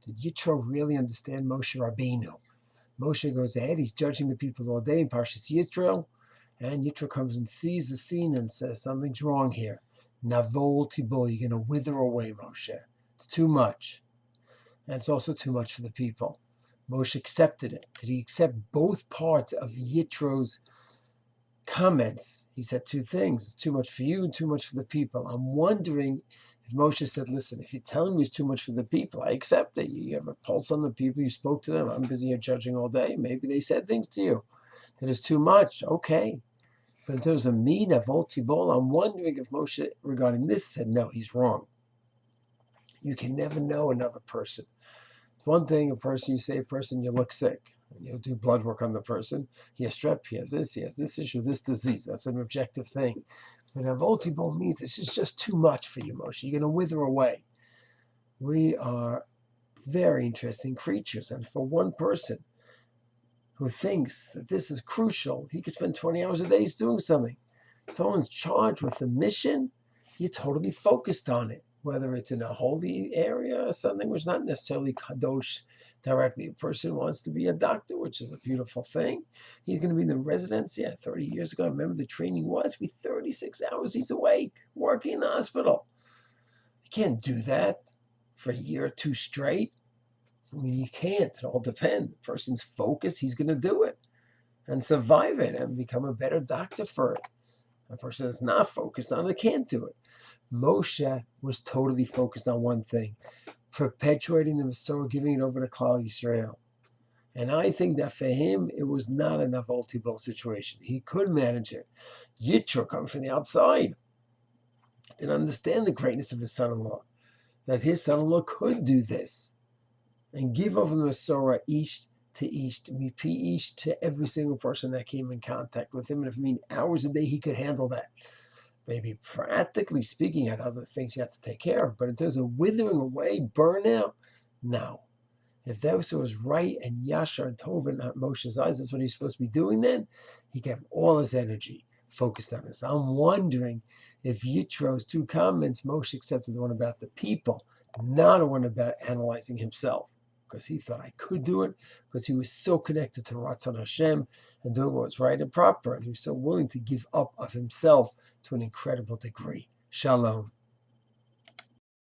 Did Yitro really understand Moshe Rabbeinu? Moshe goes ahead, he's judging the people all day in Parshat Yitro, and Yitro comes and sees the scene and says, something's wrong here. Navol tibol, you're going to wither away, Moshe. It's too much. And it's also too much for the people. Moshe accepted it. Did he accept both parts of Yitro's comments? He said two things. It's too much for you and too much for the people. I'm wondering if Moshe said, listen, if you're telling me it's too much for the people, I accept it. You have a pulse on the people. You spoke to them. I'm busy here judging all day. Maybe they said things to you that is too much. Okay. But in terms of me, Navol Tibol, I'm wondering if Moshe, regarding this, said, no, he's wrong. You can never know another person. It's one thing, a person, you say a person, you look sick. And you'll do blood work on the person. He has strep, he has this issue, this disease. That's an objective thing. But Navol Tibol means this is just too much for you, Moshe. You're going to wither away. We are very interesting creatures. And for one person who thinks that this is crucial, he could spend 20 hours a day doing something. Someone's charged with a mission, you're totally focused on it, whether it's in a holy area or something which is not necessarily kadosh directly. A person wants to be a doctor, which is a beautiful thing. He's going to be in the residency. 30 years ago, I remember the training was 36 hours he's awake, working in the hospital. You can't do that for a year or two straight. I mean, you can't. It all depends. The person's focused, he's going to do it and survive it and become a better doctor for it. A person that's not focused on it can't do it. Moshe was totally focused on one thing, perpetuating the Masorah, giving it over to Klal Yisrael. And I think that for him, it was not a Navol Tibol situation. He could manage it. Yitro, coming from the outside, didn't understand the greatness of his son-in-law, that his son-in-law could do this and give over the Masorah each to every single person that came in contact with him. And if it means hours a day, he could handle that. Maybe practically speaking, he had other things he had to take care of. But in terms of withering away, burnout, no. If that was right and Yashar and Tov in Moshe's eyes, that's what he's supposed to be doing then, he could have all his energy focused on this. I'm wondering if Yitro's two comments, Moshe accepted the one about the people, not the one about analyzing himself. Because he thought I could do it, because he was so connected to Ratzon Hashem and doing what was right and proper, and he was so willing to give up of himself to an incredible degree. Shalom.